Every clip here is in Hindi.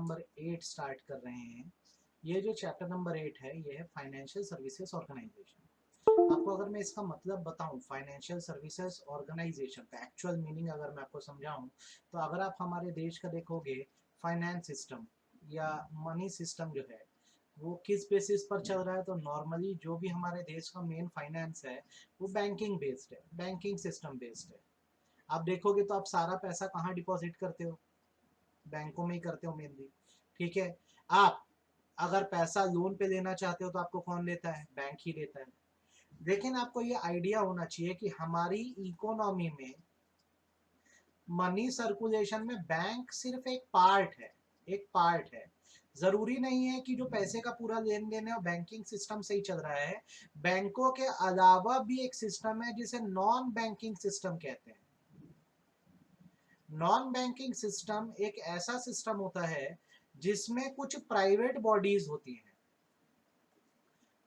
नंबर 8 स्टार्ट कर रहे हैं। ये जो चैप्टर नंबर 8 है ये है फाइनेंशियल सर्विसेज ऑर्गेनाइजेशन। आपको अगर मैं इसका मतलब बताऊं, फाइनेंशियल सर्विसेज ऑर्गेनाइजेशन का एक्चुअल मीनिंग अगर मैं आपको समझाऊं, तो अगर आप हमारे देश का देखोगे फाइनेंस सिस्टम या मनी सिस्टम जो है वो किस बेसिस पर चल रहा है, तो नॉर्मली जो भी हमारे देश का मेन फाइनेंस है वो बैंकिंग बेस्ड है, बैंकिंग सिस्टम बेस्ड है। आप देखोगे तो आप सारा पैसा कहाँ डिपॉजिट करते हो, बैंकों में ही करते हो मेनली। ठीक है, आप अगर पैसा लोन पे लेना चाहते हो तो आपको कौन लेता है, बैंक ही लेता है। लेकिन आपको ये आइडिया होना चाहिए कि हमारी इकोनॉमी में मनी सर्कुलेशन में बैंक सिर्फ एक पार्ट है, एक पार्ट है। जरूरी नहीं है कि जो पैसे का पूरा लेन देन है वो बैंकिंग सिस्टम से ही चल रहा है। बैंकों के अलावा भी एक सिस्टम है जिसे नॉन बैंकिंग सिस्टम कहते हैं। नॉन बैंकिंग सिस्टम एक ऐसा सिस्टम होता है जिसमें कुछ प्राइवेट बॉडीज होती हैं,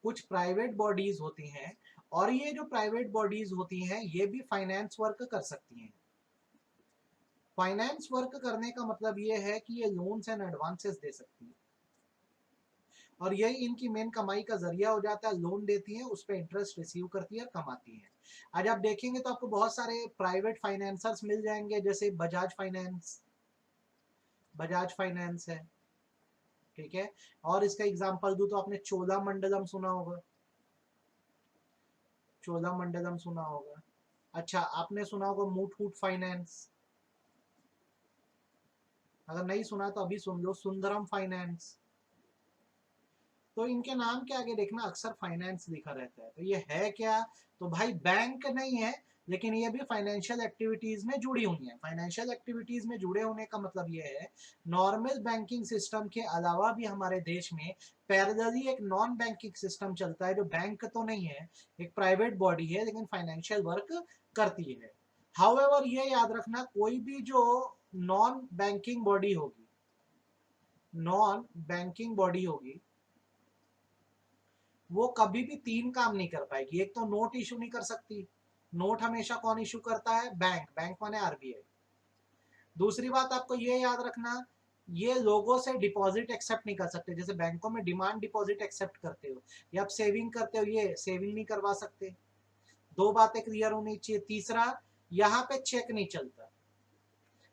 कुछ प्राइवेट बॉडीज होती हैं, और ये जो प्राइवेट बॉडीज होती हैं ये भी फाइनेंस वर्क कर सकती हैं। फाइनेंस वर्क करने का मतलब ये है कि ये लोन्स एंड एडवांसेस दे सकती है, और यही इनकी मेन कमाई का जरिया हो जाता है। लोन देती है, उस पर इंटरेस्ट रिसीव करती है और कमाती है। आज आप देखेंगे तो आपको बहुत सारे प्राइवेट फाइनेंसर्स मिल जाएंगे, जैसे बजाज फाइनेंस, बजाज फाइनेंस है। ठीक है, और इसका एग्जांपल दूं तो आपने चोला मंडलम सुना होगा, चोला मंडलम सुना होगा। अच्छा, आपने सुना होगा मुथूट फाइनेंस। अगर नहीं सुना तो अभी सुन लो, सुंदरम फाइनेंस। तो इनके नाम के आगे देखना अक्सर फाइनेंस लिखा रहता है, तो ये है क्या, तो भाई बैंक नहीं है, लेकिन ये भी फाइनेंशियल एक्टिविटीज में जुड़ी हुई है। फाइनेंशियल एक्टिविटीज में जुड़े होने का मतलब ये है नॉर्मल बैंकिंग सिस्टम के अलावा भी हमारे देश में पैरेलली एक नॉन बैंकिंग सिस्टम चलता है, जो बैंक तो नहीं है, एक प्राइवेट बॉडी है लेकिन फाइनेंशियल वर्क करती है। हाउएवर ये याद रखना, कोई भी जो नॉन बैंकिंग बॉडी होगी, नॉन बैंकिंग बॉडी होगी, वो कभी भी तीन काम नहीं कर पाएगी। एक तो नोट इशू नहीं कर सकती, नोट हमेशा कौन इशू करता है, बैंक, बैंक माने आरबीआई। दूसरी बात आपको ये याद रखना, ये लोगों से डिपॉजिट एक्सेप्ट नहीं कर सकते, जैसे बैंकों में डिमांड डिपॉजिट एक्सेप्ट करते हो या आप सेविंग करते हो, ये सेविंग नहीं करवा सकते। दो बातें क्लियर होनी चाहिए। तीसरा, यहाँ पे चेक नहीं चलता,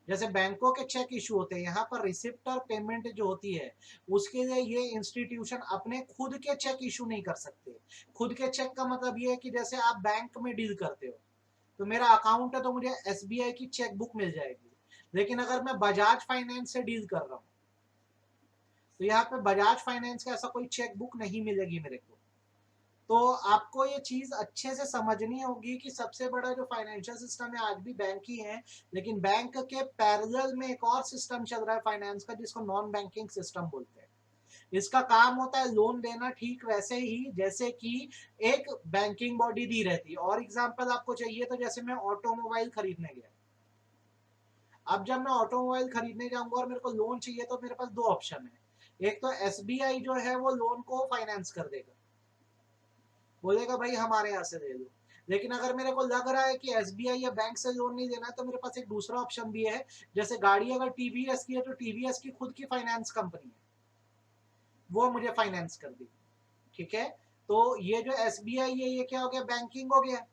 जैसे बैंकों के चेक इशू होते हैं, यहाँ पर रिसिप्ट और पेमेंट जो होती है उसके लिए ये इंस्टीट्यूशन अपने खुद के चेक इशू नहीं कर सकते। खुद के चेक का मतलब ये है कि जैसे आप बैंक में डील करते हो, तो मेरा अकाउंट है तो मुझे एसबीआई की चेक बुक मिल जाएगी, लेकिन अगर मैं बजाज फाइनेंस से डील कर रहा हूँ तो यहाँ पे बजाज फाइनेंस का ऐसा कोई चेक बुक नहीं मिलेगी मेरे को। तो आपको ये चीज अच्छे से समझनी होगी कि सबसे बड़ा जो फाइनेंशियल सिस्टम है आज भी बैंक ही है, लेकिन बैंक के पैरेलल में एक और सिस्टम चल रहा है फाइनेंस का जिसको नॉन बैंकिंग सिस्टम बोलते हैं। इसका काम होता है लोन देना, ठीक वैसे ही जैसे कि एक बैंकिंग बॉडी दी रहती है। और एग्जांपल आपको चाहिए तो जैसे मैं ऑटोमोबाइल खरीदने गया, अब जब मैं ऑटोमोबाइल खरीदने जाऊंगा और मेरे को लोन चाहिए तो मेरे पास दो ऑप्शन है। एक तो एसबीआई जो है वो लोन को फाइनेंस कर देगा, बोलेगा भाई हमारे यहाँ से ले लो। लेकिन अगर मेरे को लग रहा है कि एसबीआई या बैंक से लोन नहीं देना तो मेरे पास एक दूसरा ऑप्शन भी है, जैसे गाड़ी अगर टीवीएस की है तो टीवीएस की खुद की फाइनेंस कंपनी है, वो मुझे फाइनेंस कर दी। ठीक है, तो ये जो एसबीआई है ये क्या हो गया, बैंकिंग हो गया,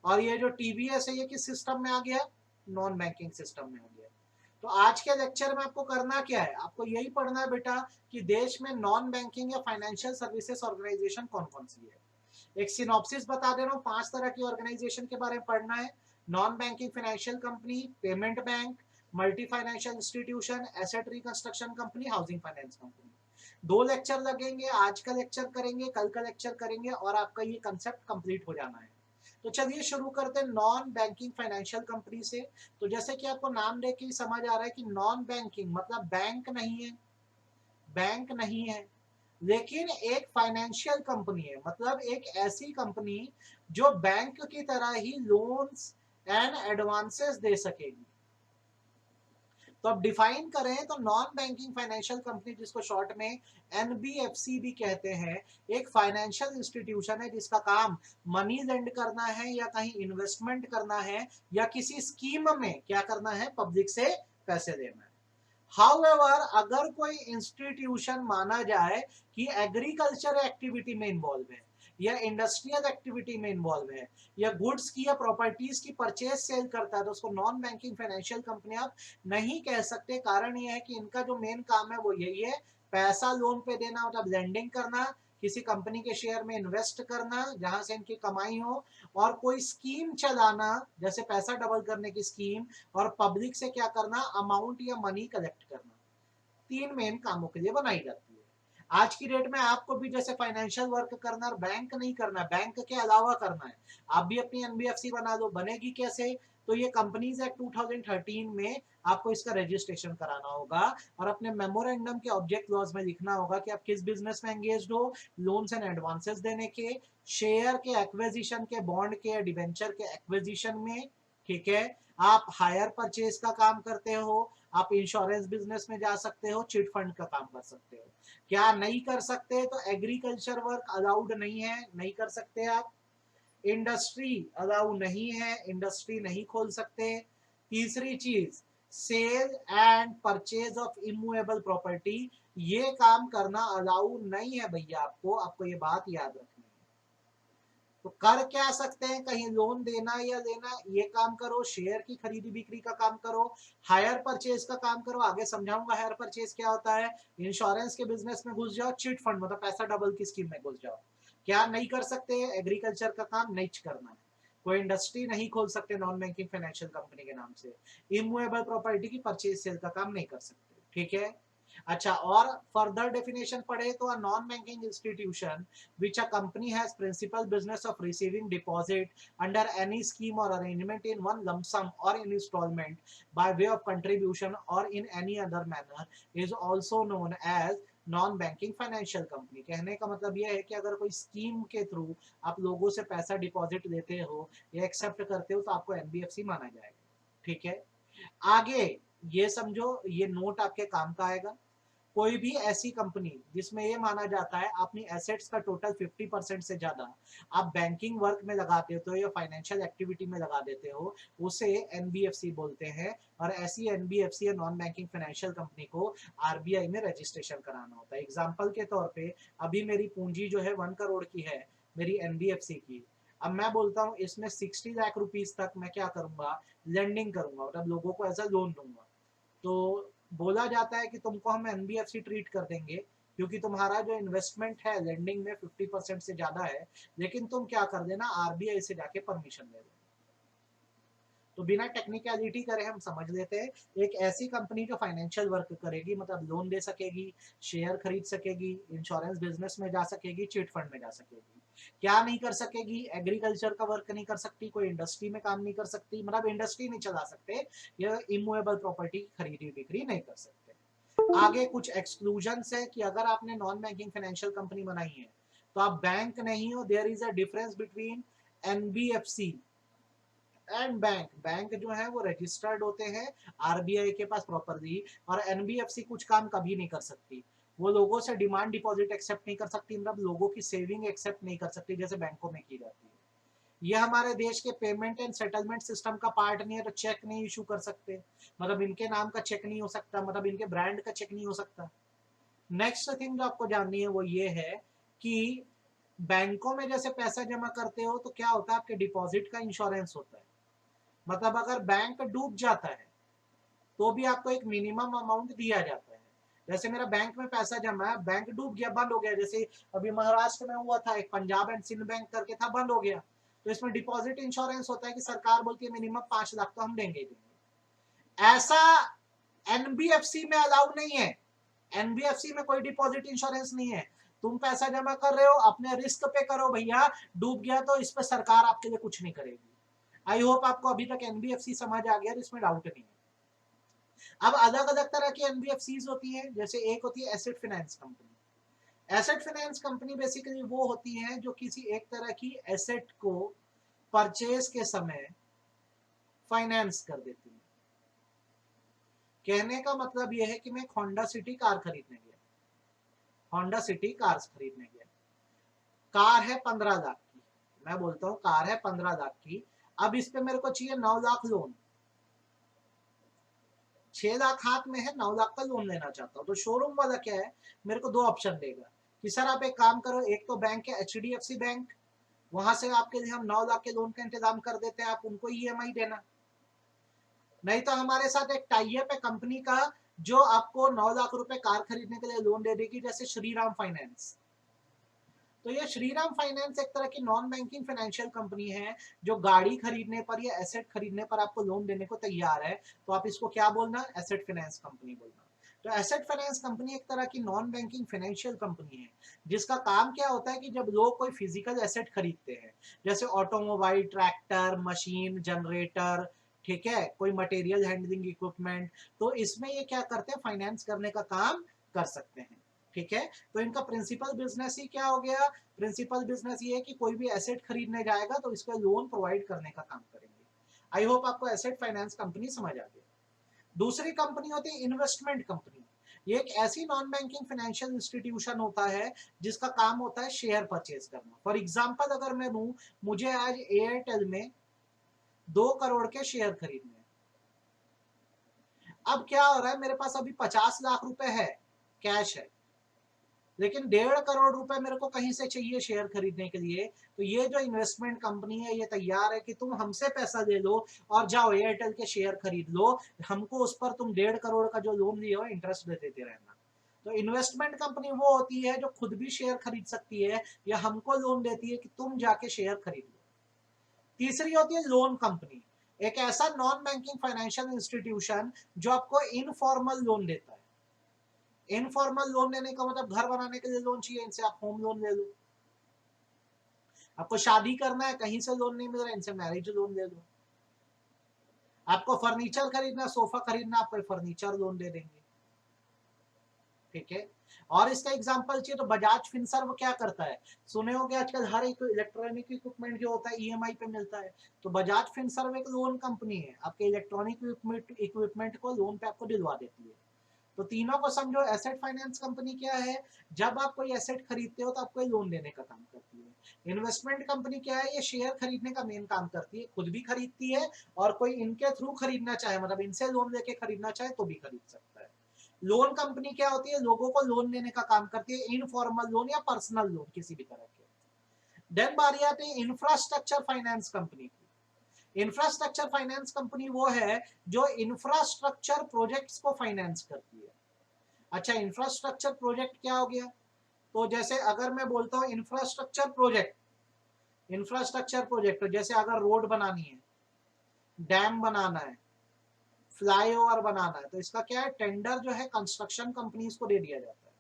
और ये जो टीवीएस है ये किस सिस्टम में आ गया, नॉन बैंकिंग सिस्टम में हो गया। तो आज के लेक्चर में आपको करना क्या है, आपको यही पढ़ना है बेटा कि देश में नॉन बैंकिंग या फाइनेंशियल सर्विसेज ऑर्गेनाइजेशन कौन कौन सी है। एक सिनॉप्सिस बता दे रहा हूँ, 5 तरह की ऑर्गेनाइजेशन के बारे में पढ़ना है। Non banking financial company, payment bank, multi financial institution, asset reconstruction company, housing finance company. 2 lecture लगेंगे, आज का लेक्चर करेंगे, कल का लेक्चर करेंगे, और आपका ये कंसेप्ट कंप्लीट हो जाना है। तो चलिए शुरू करते हैं नॉन बैंकिंग फाइनेंशियल कंपनी से। तो जैसे कि आपको नाम देख के समझ आ रहा है कि नॉन बैंकिंग मतलब बैंक नहीं है, बैंक नहीं है, लेकिन एक फाइनेंशियल कंपनी है, मतलब एक ऐसी कंपनी जो बैंक की तरह ही लोन्स एंड एडवांसेस दे सकेगी। तो अब डिफाइन करें तो नॉन बैंकिंग फाइनेंशियल कंपनी, जिसको शॉर्ट में एनबीएफसी भी कहते हैं, एक फाइनेंशियल इंस्टीट्यूशन है जिसका काम मनी लेंड करना है या कहीं इन्वेस्टमेंट करना है या किसी स्कीम में क्या करना है, पब्लिक से पैसे लेना है। हाउएवर अगर कोई इंस्टीट्यूशन माना जाए कि एग्रीकल्चर एक्टिविटी में इन्वॉल्व है या इंडस्ट्रियल एक्टिविटी में इन्वॉल्व है या गुड्स की या प्रॉपर्टीज की परचेज सेल करता है, तो उसको नॉन बैंकिंग फाइनेंशियल कंपनी आप नहीं कह सकते। कारण यह है कि इनका जो मेन काम है वो यही है, पैसा लोन पे देना, मतलब लेंडिंग करना, किसी कंपनी के शेयर में इन्वेस्ट करना जहां से इनकी कमाई हो, और कोई स्कीम चलाना जैसे पैसा डबल करने की स्कीम, और पब्लिक से क्या करना, अमाउंट या मनी कलेक्ट करना। तीन मेन कामों के लिए बनाई जाती है। आज की डेट में आपको भी जैसे फाइनेंशियल वर्क करना और बैंक नहीं करना, बैंक के अलावा करना है, आप भी अपनी एनबीएफसी बना दो। बनेगी कैसे, तो ये कंपनीज एक्ट 2013 में आपको इसका रजिस्ट्रेशन कराना होगा और अपने मेमोरेंडम के ऑब्जेक्ट क्लॉज में लिखना होगा कि आप किस बिजनेस में एंगेज्ड हो, लोन्स एंड एडवांसेस देने के, शेयर के एक्विजिशन के, बॉन्ड के, डिवेंचर के एक्विजिशन में, ठीक है, आप हायर परचेज का काम करते हो, आप इंश्योरेंस बिजनेस में जा सकते हो, चिट फंड का काम कर सकते हो। क्या नहीं कर सकते, तो एग्रीकल्चर वर्क अलाउड नहीं है, नहीं कर सकते आप। इंडस्ट्री अलाउ नहीं है, इंडस्ट्री नहीं खोल सकते। तीसरी चीज, sale and purchase of immovable property, ये काम करना अलाउ नहीं है भैया, आपको ये बात याद रखनी है। तो कर क्या सकते हैं, कहीं लोन देना या लेना, ये काम करो, शेयर की खरीदी बिक्री का काम करो, हायर परचेज का काम करो, आगे समझाऊंगा हायर परचेज क्या होता है। इंश्योरेंस के बिजनेस में घुस जाओ, चिट फंड मतलब पैसा डबल की स्कीम में घुस जाओ। क्या नहीं कर सकते, एग्रीकल्चर का काम नहीं करना है, कोई इंडस्ट्री नहीं खोल सकते नॉन बैंकिंग फाइनेंशियल कंपनी के नाम से, इमूवेबल प्रॉपर्टी की परचेज सेल का काम नहीं कर सकते, ठीक है। अच्छा, और फर्दर डेफिनेशन पढ़े तो a non banking institution which a company has principal business of receiving deposit under any scheme or arrangement in one lump sum or in installment by way of contribution or in any other manner is also known as non banking financial company. कहने का मतलब यह है कि अगर कोई स्कीम के थ्रू आप लोगों से पैसा डिपॉजिट लेते हो या एक्सेप्ट करते हो तो आपको एनबीएफसी माना जाएगा, ठीक है। आगे ये समझो, ये नोट आपके काम का आएगा। कोई भी ऐसी कंपनी जिसमें ये माना जाता है अपनी एसेट्स का टोटल 50% से ज्यादा आप बैंकिंग वर्क में लगा देते हो या फाइनेंशियल एक्टिविटी में लगा देते हो, उसे एनबीएफसी बोलते हैं। और ऐसी एनबीएफसी या नॉन बैंकिंग फाइनेंशियल कंपनी को आरबीआई में रजिस्ट्रेशन कराना होता है। एग्जाम्पल के तौर पे अभी मेरी पूंजी जो है 1 करोड़ की है, मेरी एनबीएफसी की। अब मैं बोलता हूँ इसमें 60 लाख रुपीज तक मैं क्या करूंगा, लेंडिंग करूंगा, मतलब लोगों को एज अ लोन दूंगा। तो बोला जाता है कि तुमको हम एनबीएफसी ट्रीट कर देंगे क्योंकि तुम्हारा जो इन्वेस्टमेंट है लेंडिंग में 50% से ज्यादा है, लेकिन तुम क्या कर देना, आरबीआई से जाके परमिशन ले लो। तो बिना टेक्निकलिटी करे हम समझ लेते हैं, एक ऐसी कंपनी जो फाइनेंशियल वर्क करेगी, मतलब लोन दे सकेगी, शेयर खरीद सकेगी, इंश्योरेंस बिजनेस में जा सकेगी, चिट फंड में जा सकेगी। क्या नहीं कर सकेगी, एग्रीकल्चर का वर्क नहीं कर सकती, कोई इंडस्ट्री में काम नहीं कर सकती, मतलब इंडस्ट्री नहीं चला सकते, या इमूवेबल प्रॉपर्टी की खरीदी बिक्री नहीं कर सकते। आगे कुछ एक्सक्लूजन है कि अगर आपने नॉन बैंकिंग फाइनेंशियल कंपनी बनाई है तो आप बैंक नहीं हो। There is a difference between NBFC and bank. Bank जो है वो रजिस्टर्ड होते हैं आरबीआई के पास प्रॉपरली, और एनबीएफसी कुछ काम कभी नहीं कर सकती। वो लोगों से डिमांड डिपॉजिट एक्सेप्ट नहीं कर सकती, मतलब लोगों की सेविंग एक्सेप्ट नहीं कर सकती जैसे बैंकों में की जाती है। ये हमारे देश के पेमेंट एंड सेटलमेंट सिस्टम का पार्ट नहीं है, तो चेक नहीं इशू कर सकते, मतलब इनके नाम का चेक नहीं हो सकता, मतलब इनके ब्रांड का चेक नहीं हो सकता। नेक्स्ट थिंग जो आपको जाननी है वो ये है कि बैंकों में जैसे पैसा जमा करते हो तो क्या होता है, आपके डिपॉजिट का इंश्योरेंस होता है। मतलब अगर बैंक डूब जाता है तो भी आपको एक मिनिमम अमाउंट दिया जाता है। जैसे मेरा बैंक में पैसा जमा है, बैंक डूब गया, बंद हो गया, जैसे अभी महाराष्ट्र में हुआ था, एक पंजाब एंड सिंध बैंक करके था, बंद हो गया, तो इसमें डिपॉजिट इंश्योरेंस होता है कि सरकार बोलती है मिनिमम 5 लाख तो हम देंगे ही देंगे। ऐसा एनबीएफसी में अलाउ नहीं है। एनबीएफसी में कोई डिपॉजिट इंश्योरेंस नहीं है। तुम पैसा जमा कर रहे हो अपने रिस्क पे करो भैया, डूब गया तो इस पे सरकार आपके लिए कुछ नहीं करेगी। आई होप आपको अभी तक एनबीएफसी समझ आ गया, इसमें डाउट नहीं है। अब अलग अलग तरह की एनबीएफसी होती है, जैसे एक होती है asset finance company. Asset finance company basically वो होती है जो किसी एक तरह की एसेट को परचेज के समय फाइनेंस कर देती है। कहने का मतलब यह है कि मैं होंडा सिटी कार खरीदने गया, होंडा सिटी कार्स खरीदने गया, कार है 15 लाख की, मैं बोलता हूं कार है 15 लाख की, अब इस पे मेरे को चाहिए 9 लाख लोन। 6 लाख हाथ में है, 9 लाख का लोन लेना चाहता हूँ, तो शोरूम वाला क्या है, मेरे को 2 ऑप्शन देगा कि सर आप एक काम करो, एक तो बैंक है HDFC बैंक, वहां से आपके लिए हम 9 लाख के लोन का इंतजाम कर देते हैं, आप उनको EMI देना। नहीं तो हमारे साथ एक टाई अप है कंपनी का जो आपको 9 लाख रुपए कार खरीदने के लिए लोन दे देगी, जैसे श्रीराम फाइनेंस। तो ये श्रीराम फाइनेंस एक तरह की नॉन बैंकिंग फाइनेंशियल कंपनी है जो गाड़ी खरीदने पर या एसेट खरीदने पर आपको लोन देने को तैयार है। तो आप इसको क्या बोलना, एसेट फाइनेंस कंपनी बोलना। तो एसेट फाइनेंस कंपनी एक तरह की नॉन बैंकिंग फाइनेंशियल कंपनी है जिसका काम क्या होता है कि जब लोग कोई फिजिकल एसेट खरीदते हैं, जैसे ऑटोमोबाइल, ट्रैक्टर, मशीन, जनरेटर, ठीक है, कोई मटेरियल हैंडलिंग इक्विपमेंट, तो इसमें ये क्या करते हैं, फाइनेंस करने का काम कर सकते हैं। ठीक है, तो इनका प्रिंसिपल बिजनेस ही क्या हो गया, प्रिंसिपल बिजनेस ये है कि कोई भी एसेट खरीदने जाएगा तो इसका लोन प्रोवाइड करने का काम करेंगे। आई होप आपको एसेट फाइनेंस कंपनी समझ आ गई। दूसरी कंपनी होती है इन्वेस्टमेंट कंपनी। ये एक ऐसी नॉन बैंकिंग फाइनेंशियल इंस्टीट्यूशन होता है जिसका काम होता है शेयर परचेज करना। फॉर एग्जांपल अगर मैं लूं, मुझे आज एयरटेल में 2 करोड़ के शेयर खरीदने हैं। अब क्या हो रहा है, मेरे पास अभी 50 लाख रुपए है, कैश है, लेकिन 1.5 करोड़ रुपए मेरे को कहीं से चाहिए शेयर खरीदने के लिए। तो ये जो इन्वेस्टमेंट कंपनी है ये तैयार है कि तुम हमसे पैसा ले लो और जाओ एयरटेल के शेयर खरीद लो, हमको उस पर तुम 1.5 करोड़ का जो लोन लिया हो इंटरेस्ट दे देते रहना। तो इन्वेस्टमेंट कंपनी वो होती है जो खुद भी शेयर खरीद सकती है या हमको लोन देती है कि तुम जाके शेयर खरीद लो। तीसरी होती है लोन कंपनी, एक ऐसा नॉन बैंकिंग फाइनेंशियल इंस्टीट्यूशन जो आपको इनफॉर्मल लोन देता है। इनफॉर्मल लोन लेने का मतलब घर बनाने के लिए लोन चाहिए, इनसे आप होम लोन ले लो। आपको शादी करना है, कहीं से लोन नहीं मिल रहा है, इनसे मैरिज लोन ले लो। आपको फर्नीचर खरीदना, सोफा खरीदना, आपको फर्नीचर लोन दे देंगे। ठीक है, और इसका एग्जांपल चाहिए तो बजाज फिनसर्व क्या करता है, सुने होंगे आजकल हर एक इलेक्ट्रॉनिक इक्विपमेंट जो होता है ईएमआई पे मिलता है। तो बजाज फिनसर्व एक लोन कंपनी है, आपके इलेक्ट्रॉनिक इक्विपमेंट को लोन पे आपको दिलवा देती है। तो तीनों को समझो, एसेट फाइनेंस कंपनी क्या है, जब आप कोई एसेट खरीदते हो तो आपको लोन देने का काम करती है। इन्वेस्टमेंट कंपनी क्या है, ये शेयर खरीदने का मेन काम करती है, खुद भी खरीदती है और कोई इनके थ्रू खरीदना चाहे, मतलब इनसे लोन लेके खरीदना चाहे तो भी खरीद सकता है। लोन कंपनी क्या होती है, लोगों को लोन देने का काम करती है, इनफॉर्मल लोन या पर्सनल लोन किसी भी तरह के। देन बारी आती है इंफ्रास्ट्रक्चर फाइनेंस कंपनी की। इंफ्रास्ट्रक्चर फाइनेंस कंपनी वो है जो इंफ्रास्ट्रक्चर प्रोजेक्ट्स को फाइनेंस करती है। अच्छा, इंफ्रास्ट्रक्चर प्रोजेक्ट क्या हो गया, तो जैसे अगर मैं बोलता हूँ इंफ्रास्ट्रक्चर प्रोजेक्ट, इंफ्रास्ट्रक्चर प्रोजेक्ट जैसे अगर रोड बनानी है, डैम बनाना है, फ्लाईओवर बनाना है, तो इसका क्या है, टेंडर जो है कंस्ट्रक्शन कंपनीज को दे दिया जाता है।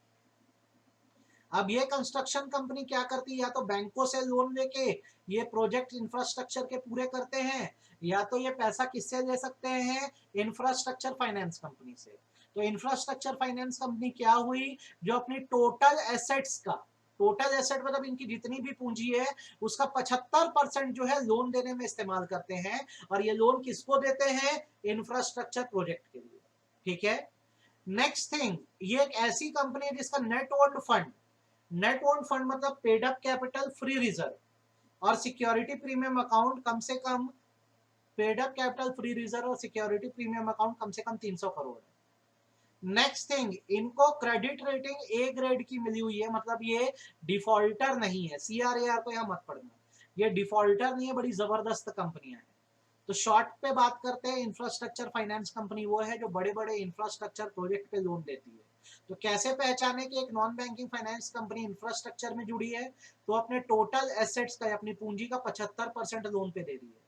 अब ये कंस्ट्रक्शन कंपनी क्या करती है, या तो बैंकों से लोन लेके ये प्रोजेक्ट इंफ्रास्ट्रक्चर के पूरे करते हैं, या तो ये पैसा किससे ले सकते हैं, इंफ्रास्ट्रक्चर फाइनेंस कंपनी से। तो इंफ्रास्ट्रक्चर फाइनेंस कंपनी क्या हुई, जो अपनी टोटल एसेट्स का, टोटल एसेट मतलब इनकी जितनी भी पूंजी है उसका 75% जो है लोन देने में इस्तेमाल करते हैं। और ये लोन किसको देते हैं, इंफ्रास्ट्रक्चर प्रोजेक्ट के लिए। ठीक है, नेक्स्ट थिंग, ये एक ऐसी कंपनी है जिसका net owned fund, net owned fund मतलब paid up capital, free reserve और सिक्योरिटी प्रीमियम अकाउंट कम से कम, paid up capital, free reserve और सिक्योरिटी प्रीमियम अकाउंट कम से कम 300 करोड़ है। नेक्स्ट थिंग, इनको क्रेडिट रेटिंग ए ग्रेड की मिली हुई है, मतलब ये डिफॉल्टर नहीं है, CRAR को यहां मत पढ़ना, ये डिफॉल्टर नहीं है, बड़ी जबरदस्त कंपनियां हैं। तो शॉर्ट पे बात करते हैं, इंफ्रास्ट्रक्चर फाइनेंस कंपनी वो है जो बड़े बड़े इंफ्रास्ट्रक्चर प्रोजेक्ट पे लोन देती है। तो कैसे पहचाने कि एक non banking finance company infrastructure में जुड़ी है, तो अपने टोटल एसेट्स का, अपनी पूंजी का 75% लोन पे दे रही है।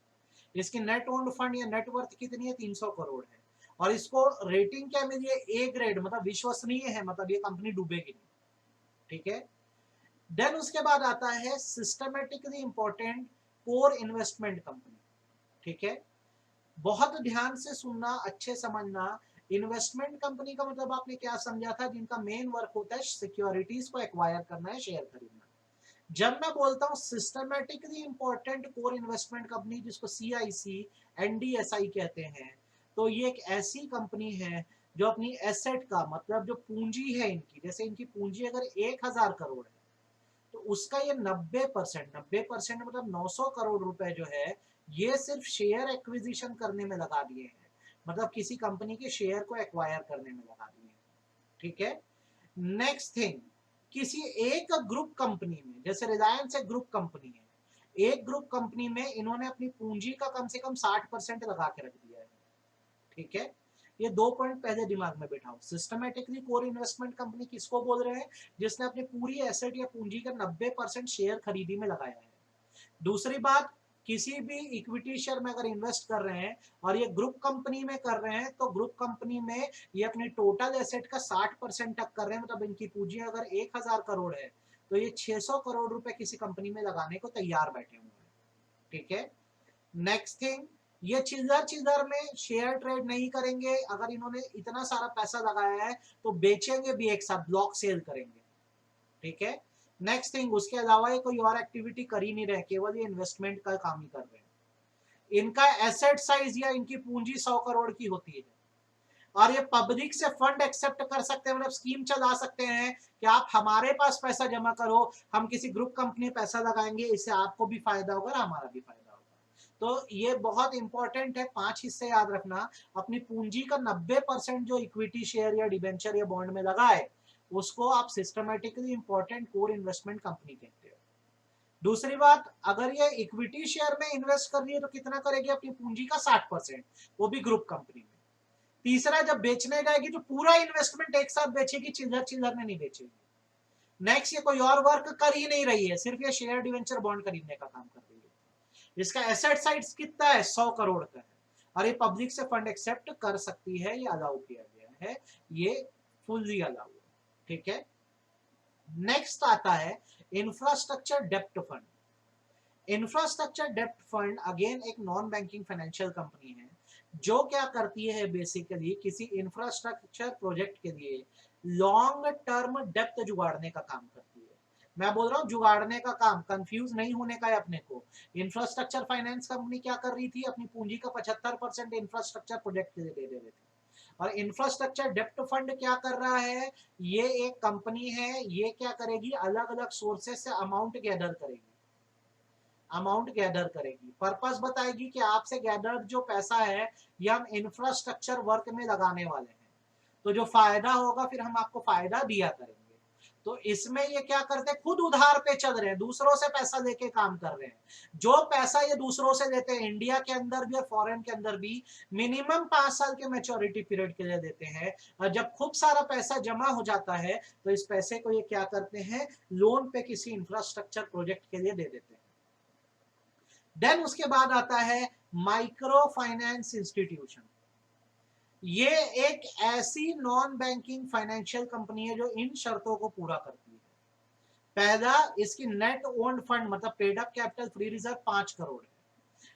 इसकी नेट ओन्ड फंड या नेटवर्थ कितनी है, 300 करोड़ है। और इसको रेटिंग क्या मिली है, ए ग्रेड, मतलब विश्वसनीय है, मतलब ये कंपनी डूबेगी नहीं। ठीक है, देन उसके बाद आता है systematically important core investment company. ठीक है, बहुत ध्यान से सुनना, अच्छे समझना। इन्वेस्टमेंट कंपनी का मतलब आपने क्या समझा था, जिनका मेन वर्क होता है सिक्योरिटीज को एक्वायर करना है, शेयर खरीदना। जब मैं बोलता हूं systematically important core investment company, जिसको CIC NDSI कहते हैं, तो ये एक ऐसी कंपनी है जो अपनी एसेट का, मतलब जो पूंजी है इनकी, जैसे इनकी पूंजी अगर 1000 करोड़ है तो उसका ये 90%, 90% मतलब 900 करोड़ रुपए जो है ये सिर्फ शेयर एक्विजिशन करने में लगा दिए हैं। मतलब किसी कंपनी के शेयर को एक्वायर करने में लगा दिए। ठीक है। नेक्स्ट थिंग, किसी एक ग्रुप कंपनी में, जैसे रिलायंस एक ग्रुप कंपनी है, एक ग्रुप कंपनी में इन्होंने अपनी पूंजी का कम से कम 60% लगा के रख दिया है। ठीक है, ये 2 पॉइंट पहले दिमाग में बैठाओ। सिस्टमेटिकली कोर इन्वेस्टमेंट कंपनी किसको बोल रहे हैं? जिसने अपनी पूरी एसेट या पूंजी का 90% शेयर खरीदी में लगाया है। दूसरी बात, किसी भी इक्विटी शेयर में अगर इन्वेस्ट कर रहे हैं और ये ग्रुप कंपनी में कर रहे हैं, तो ग्रुप कंपनी में ये अपनी टोटल एसेट का 60% तक कर रहे हैं। मतलब इनकी पूंजी अगर 1000 करोड़ है, तो ये 600 करोड़ रुपए किसी कंपनी में लगाने को तैयार बैठे हुए हैं। ठीक है। नेक्स्ट थिंग, ये चिल्लर चिल्लर में शेयर ट्रेड नहीं करेंगे। अगर इन्होंने इतना सारा पैसा लगाया है तो बेचेंगे भी एक साथ, ब्लॉक सेल करेंगे। ठीक है। नेक्स्ट थिंग, उसके अलावा ये कोई और एक्टिविटी कर ही नहीं रहे, केवल ये इन्वेस्टमेंट का काम ही कर रहे हैं। इनका एसेट साइज या इनकी पूंजी 100 करोड़ की होती है और ये पब्लिक से फंड एक्सेप्ट कर सकते हैं, मतलब स्कीम चला सकते हैं कि आप हमारे पास पैसा जमा करो, हम किसी ग्रुप कंपनी में पैसा लगाएंगे, इससे आपको भी फायदा होगा और हमारा भी फायदा होगा। तो ये बहुत इंपॉर्टेंट है, 5 हिस्से याद रखना। अपनी पूंजी का 90% जो इक्विटी शेयर या डिबेंचर या बॉन्ड में लगाए, उसको आप systematically important core investment company कहते हो। दूसरी बात, अगर ये इक्विटी शेयर में इन्वेस्ट कर रही है तो कितना करेगी? अपनी पूंजी का 60%, वो भी ग्रुप कंपनी में। तीसरा, जब बेचने जाएगी तो पूरा इन्वेस्टमेंट एक साथ बेचेगी, चिल्लर चिल्लर में नहीं बेचेगी। नेक्स्ट, ये कोई और वर्क कर ही नहीं रही है, सिर्फ ये शेयर डिवेंचर बॉन्ड खरीदने का काम कर रही है। इसका एसेट साइज कितना है? 100 करोड़ का है और ये पब्लिक से फंड एक्सेप्ट कर सकती है, ये अलाउ किया गया है, ये फुल्ली अलाउ है। ठीक है। नेक्स्ट आता है इंफ्रास्ट्रक्चर डेप्ट फंड। इंफ्रास्ट्रक्चर डेप्ट फंड अगेन एक नॉन बैंकिंग फाइनेंशियल कंपनी है, जो क्या करती है, बेसिकली किसी इंफ्रास्ट्रक्चर प्रोजेक्ट के लिए लॉन्ग टर्म डेप्ट जुगाड़ने का काम करती है। मैं बोल रहा हूँ जुगाड़ने का काम, कंफ्यूज नहीं होने का है अपने को। इंफ्रास्ट्रक्चर फाइनेंस कंपनी क्या कर रही थी? अपनी पूंजी का 75% इंफ्रास्ट्रक्चर प्रोजेक्ट के लिए दे रही थी। और इंफ्रास्ट्रक्चर डेप्ट फंड क्या कर रहा है? ये एक कंपनी है, ये क्या करेगी? अलग अलग सोर्सेस से अमाउंट गैदर करेगी, अमाउंट गैदर करेगी, पर्पस बताएगी कि आपसे गैदर जो पैसा है ये हम इंफ्रास्ट्रक्चर वर्क में लगाने वाले हैं, तो जो फायदा होगा फिर हम आपको फायदा दिया करेंगे। तो इसमें ये क्या करते हैं? खुद उधार पे चल रहे हैं, दूसरों से पैसा लेके काम कर रहे हैं। जो पैसा ये दूसरों से लेते हैं, इंडिया के अंदर भी और फॉरेन के अंदर भी, मिनिमम 5 साल के मैच्योरिटी पीरियड के लिए देते हैं। और जब खूब सारा पैसा जमा हो जाता है तो इस पैसे को ये क्या करते हैं? लोन पे किसी इंफ्रास्ट्रक्चर प्रोजेक्ट के लिए दे देते हैं। देन उसके बाद आता है माइक्रो फाइनेंस इंस्टीट्यूशन। ये एक ऐसी नॉन बैंकिंग फाइनेंशियल कंपनी है जो इन शर्तों को पूरा करती है। पहला, इसकी नेट ओन्ड फंड मतलब paid up capital free reserve 5 crore है,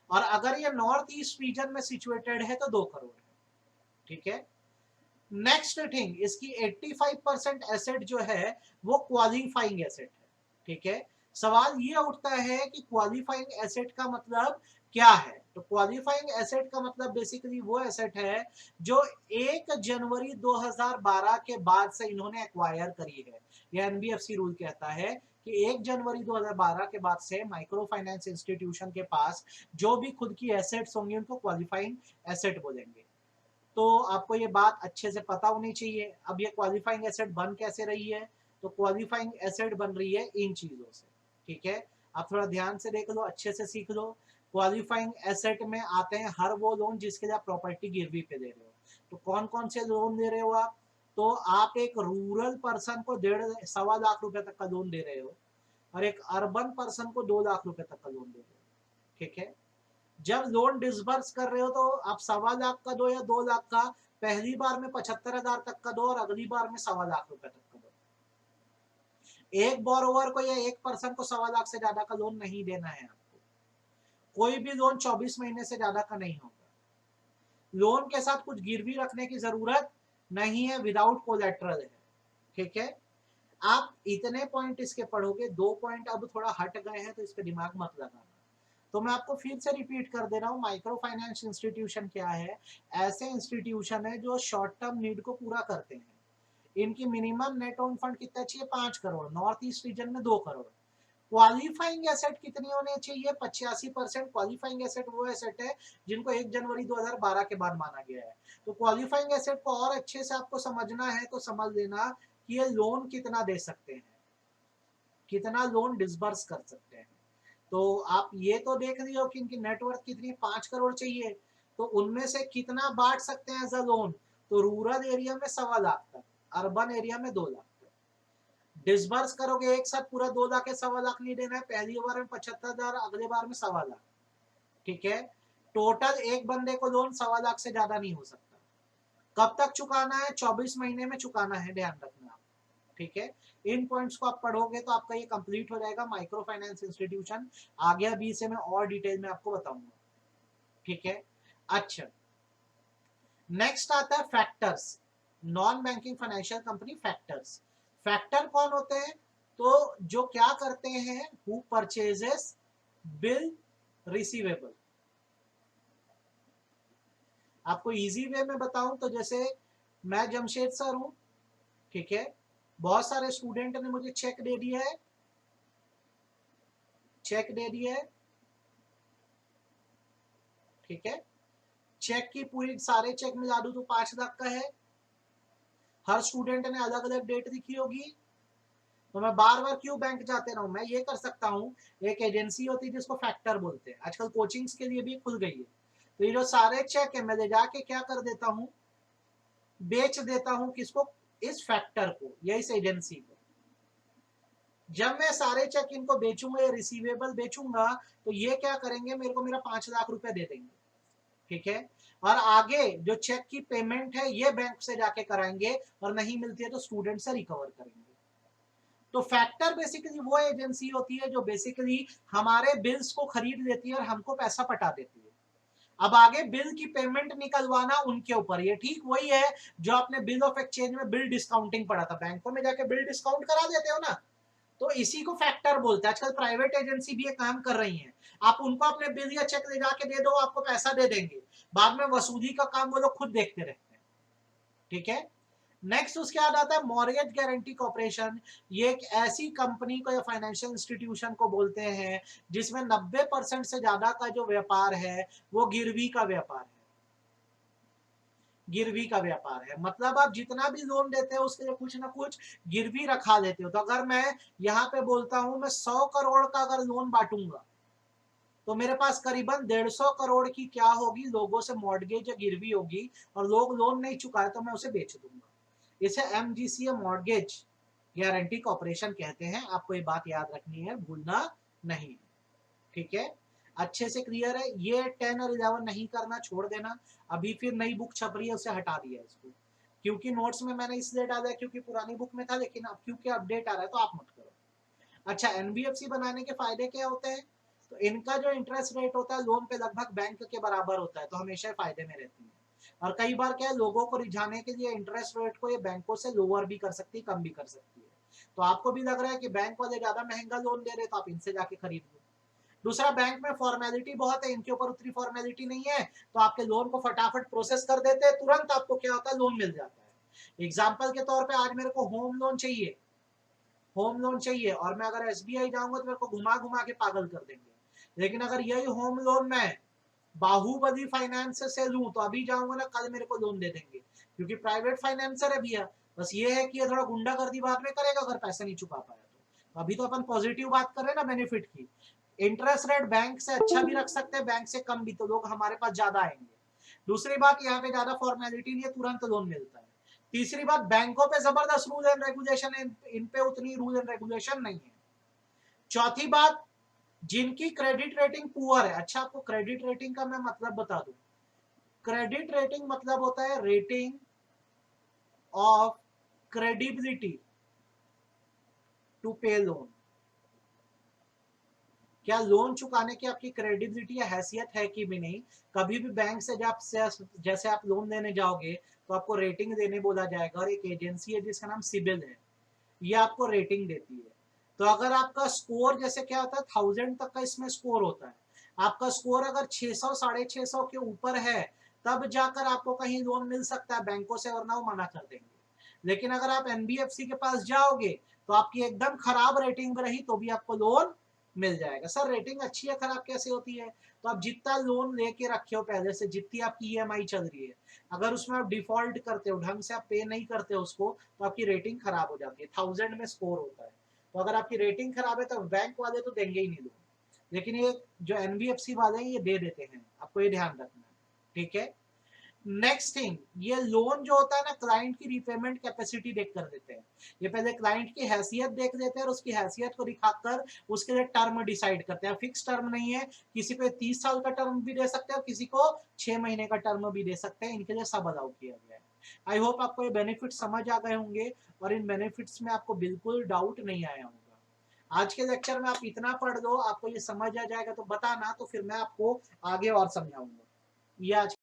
और अगर ये नॉर्थ ईस्ट रीजन में सिचुएटेड है तो 2 करोड़ है। ठीक है। नेक्स्ट थिंग, इसकी 85% एसेट जो है वो क्वालिफाइंग एसेट है। ठीक है। सवाल ये उठता है कि क्वालिफाइंग एसेट का मतलब क्या है? तो क्वालिफाइंग एसेट का मतलब बेसिकली वो एसेट है जो 1 जनवरी 2012 के बाद से इन्होंने एक्वायर करी है। ये एनबीएफसी रूल कहता है कि 1 जनवरी 2012 के बाद से माइक्रो फाइनेंस इंस्टीट्यूशन के पास जो भी खुद की एसेट्स होंगी उनको क्वालिफाइंग एसेट बोलेंगे। तो आपको ये बात अच्छे से पता होनी चाहिए। अब ये क्वालिफाइंग एसेट बन कैसे रही है? तो क्वालिफाइंग एसेट बन रही है इन चीजों से। ठीक है। आप थोड़ा ध्यान से देख लो, अच्छे से सीख लो। क्वालिफाइंग एसेट में आते हैं हर वो लोन जिसके लिए आप प्रॉपर्टी गिरवी पे दे रहे हो। तो कौन कौन से लोन दे रहे हो आप? तो आप एक रूरल पर्सन को 1.5-1.25 लाख रुपए तक का लोन दे रहे हो और एक अर्बन पर्सन को 2 लाख रुपए तक का लोन दे रहे हो। ठीक है। जब लोन डिसबर्स कर रहे हो तो आप 1.25 लाख का दो या 2 लाख का, पहली बार में 75,000 तक का दो और अगली बार में 1.25 लाख रुपए तक का दो। एक बोरोवर को या एक पर्सन को 1.25 लाख से ज्यादा का लोन नहीं देना है आपको। कोई भी लोन 24 महीने से ज्यादा का नहीं होगा। लोन के साथ कुछ गिरवी रखने की जरूरत नहीं है, विदाउट कोलेट्रल है। ठीक है। आप इतने पॉइंट इसके पढ़ोगे, 2 पॉइंट अब थोड़ा हट गए हैं तो इस पे दिमाग मत लगाना। तो मैं आपको फिर से रिपीट कर दे रहा हूँ, माइक्रो फाइनेंस इंस्टीट्यूशन क्या है? ऐसे इंस्टीट्यूशन है जो शॉर्ट टर्म नीड को पूरा करते हैं। इनकी मिनिमम नेट ओन फंड कितना चाहिए? 5 करोड़। नॉर्थ ईस्ट रीजन में 2 करोड़। क्वालिफाइंग एसेट कितनी होनी चाहिए? 85%। क्वालिफाइंग एसेट वो एसेट है जिनको 1 जनवरी 2012 के बाद माना गया है। तो क्वालिफाइंग एसेट को और अच्छे से आपको समझना है तो समझ लेना कि ये लोन कितना दे सकते हैं, कितना लोन डिसबर्स कर सकते हैं। तो आप ये तो देख रही हो कि इनकी नेटवर्थ कितनी, 5 करोड़ चाहिए, तो उनमें से कितना बांट सकते हैं एज अ लोन? तो रूरल एरिया में 1.25 लाख तक, अर्बन एरिया में 2 लाख तक। डिसबर्स करोगे एक साथ पूरा 2 लाख या 1.25 लाख नहीं देना है, पहली बार में 75,000, अगले बार में 1.25 लाख। ठीक है, टोटल एक बंदे को लोन 1.25 लाख से ज्यादा नहीं हो सकता। कब तक चुकाना है? 24 महीने में चुकाना है, ध्यान रखना। ठीक है, इन पॉइंट्स को आप पढ़ोगे तो आपका ये कंप्लीट हो जाएगा माइक्रो फाइनेंस इंस्टीट्यूशन। आगे अभी से मैं और डिटेल में आपको बताऊंगा। ठीक है, अच्छा, नेक्स्ट आता है factors, non banking financial company factors. Factor कौन होते हैं? तो जो क्या करते हैं, हु परचेजेस बिल रिसीवेबल। आपको इजी वे में बताऊं तो जैसे मैं जमशेद सर हूं, ठीक है, बहुत सारे स्टूडेंट ने मुझे चेक दे दिया है, चेक दे दिया है, ठीक है, चेक की पूरी सारे चेक मिला दूं तो 5 लाख का है। हर स्टूडेंट ने अलग अलग डेट लिखी होगी, तो मैं बार बार क्यों बैंक जाते रहूं? मैं ये कर सकता हूं, एक एजेंसी होती है जिसको फैक्टर बोलते हैं, आजकल कोचिंग्स के लिए भी खुल गई है। तो ये जो सारे चेक है मैं ले जाके क्या कर देता हूं, बेच देता हूं। किसको? इस फैक्टर को या इस एजेंसी को। जब मैं सारे चेक इनको बेचूंगा या रिसीवेबल बेचूंगा तो ये क्या करेंगे, मेरे को मेरा 5 लाख रुपए दे देंगे। ठीक है, और आगे जो चेक की पेमेंट है ये बैंक से जाके कराएंगे, और नहीं मिलती है तो स्टूडेंट से रिकवर करेंगे। तो फैक्टर बेसिकली वो एजेंसी होती है जो बेसिकली हमारे बिल्स को खरीद लेती है और हमको पैसा पटा देती है। अब आगे बिल की पेमेंट निकलवाना उनके ऊपर। ये ठीक वही है जो आपने बिल ऑफ एक्सचेंज में बिल डिस्काउंटिंग पढ़ा था, बैंकों में जाके बिल डिस्काउंट करा देते हो ना, तो इसी को फैक्टर बोलते हैं। आजकल प्राइवेट एजेंसी भी ये काम कर रही हैं। आप उनको अपने बिल या चेक ले जाके दे दो, आपको पैसा दे देंगे, बाद में वसूली का काम वो लोग खुद देखते रहते हैं। ठीक है, नेक्स्ट उसके बाद आता है मॉर्गेज गारंटी कॉर्पोरेशन। ये एक ऐसी कंपनी को या फाइनेंशियल इंस्टीट्यूशन को बोलते हैं जिसमें 90% से ज्यादा का जो व्यापार है वो गिरवी का व्यापार है। गिरवी का व्यापार है मतलब आप जितना भी लोन देते हो उसके लिए कुछ ना कुछ गिरवी रखा देते हो। तो अगर मैं यहाँ पे बोलता हूं मैं 100 करोड़ का अगर लोन बांटूंगा तो मेरे पास करीबन 150 करोड़ की क्या होगी, लोगों से मॉर्गेज या गिरवी होगी, और लोग लोन नहीं चुकाए तो मैं उसे बेच दूंगा। इसे एमजीसी या मॉर्गेज गारंटी कॉर्पोरेशन कहते हैं। आपको ये बात याद रखनी है, भूलना नहीं। ठीक है, अच्छे से क्लियर है? ये 10 और 11 नहीं करना, छोड़ देना। अभी फिर नई बुक छप रही है उसे हटा दिया इसको, क्योंकि नोट्स में मैंने इसलिए डाला है क्योंकि पुरानी बुक में था, लेकिन अब क्योंकि अपडेट आ रहा है तो आप मत करो। अच्छा, एनबीएफसी बनाने के फायदे क्या होते हैं? तो इनका जो इंटरेस्ट रेट होता है लोन पे लगभग बैंक के बराबर होता है, तो हमेशा फायदे में रहती है। और कई बार क्या है, लोगों को रिझाने के लिए इंटरेस्ट रेट को ये बैंकों से लोअर भी कर सकती है, कम भी कर सकती है। तो आपको भी लग रहा है कि बैंक वाले ज्यादा महंगा लोन दे रहे, तो आप इनसे जाके खरीद लो। दूसरा, बैंक में फॉर्मेलिटी बहुत है, इनके ऊपर उतनी फॉर्मेलिटी नहीं है, तो आपके लोन को फटाफट प्रोसेस कर देते हैं, तुरंत आपको क्या होता है, लोन मिल जाता है। एग्जाम्पल के तौर पे आज मेरे को होम लोन चाहिए, होम लोन चाहिए, और मैं अगर एसबीआई जाऊंगा तो मेरे को घुमा घुमा के पागल कर देंगे। लेकिन अगर यही होम लोन मैं बाहुबली फाइनेंस से लूं तो अभी जाऊंगा ना, कल मेरे को लोन दे देंगे, क्योंकि प्राइवेट फाइनेंसर है भैया। बस ये है कि ये थोड़ा गुंडागर्दी बाद में करेगा अगर पैसा नहीं चुका पाया तो। अभी तो अपन पॉजिटिव बात कर रहे हैं ना बेनिफिट की। इंटरेस्ट रेट बैंक से अच्छा भी रख सकते हैं, बैंक से कम भी, तो लोग हमारे पास ज्यादा आएंगे। दूसरी बात, यहाँ पे ज्यादा फॉर्मेलिटी नहीं है, तुरंत लोन मिलता है। तीसरी बात, बैंकों पे जबरदस्त रूल एंड रेगुलेशन है, इन पे उतनी रूल एंड रेगुलेशन नहीं है। चौथी बात, जिनकी क्रेडिट रेटिंग पुअर है। अच्छा, आपको क्रेडिट रेटिंग का मैं मतलब बता दूं। क्रेडिट रेटिंग मतलब होता है रेटिंग ऑफ क्रेडिबिलिटी टू पे लोन। क्या लोन चुकाने की आपकी क्रेडिबिलिटी या हैसियत है कि भी नहीं। कभी भी बैंक से जब जैसे आप लोन लेने जाओगे तो आपको रेटिंग देने बोला जाएगा, और एक एजेंसी है जिसका नाम सिबिल है, ये आपको रेटिंग देती है। तो अगर आपका स्कोर, जैसे क्या होता है 1000 तक का इसमें स्कोर होता है, आपका स्कोर अगर 600 650 के ऊपर है तब जाकर आपको कहीं लोन मिल सकता है बैंकों से, वरना वो मना कर देंगे। लेकिन अगर आप एनबीएफसी के पास जाओगे तो आपकी एकदम खराब रेटिंग रही तो भी आपको लोन मिल जाएगा। सर रेटिंग अच्छी है खराब कैसे होती है? तो आप जितना लोन लेके रखे हो पहले से, जितनी आपकी ईएमआई चल रही है, अगर उसमें आप डिफॉल्ट करते हो, ढंग से आप पे नहीं करते हो उसको, तो आपकी रेटिंग खराब हो जाती है। 1000 में स्कोर होता है। तो अगर आपकी रेटिंग खराब है तो बैंक वाले तो देंगे ही नहीं लोन, लेकिन ये जो एनबीएफसी वाले हैं ये दे देते हैं, आपको ये ध्यान रखना है। ठीक है। नेक्स्ट थिंग, ये लोन जो होता है ना, क्लाइंट की रिपेमेंट कैपेसिटी देख कर देते हैं। ये पहले क्लाइंट की हैसियत देख लेते हैं और उसकी हैसियत को दिखाकर उसके लिए टर्म डिसाइड करते हैं। फिक्स टर्म नहीं है, किसी को 30 साल का टर्म भी दे सकते हैं और किसी को 6 महीने का टर्म भी दे सकते हैं। इनके लिए सब अलाउ किया गया है। आई होप आपको ये बेनिफिट समझ आ गए होंगे और इन बेनिफिट्स में आपको बिल्कुल डाउट नहीं आया होगा। आज के लेक्चर में आप इतना पढ़ लो, आपको ये समझ आ जाएगा तो बताना, तो फिर मैं आपको आगे और समझाऊंगा। ये आज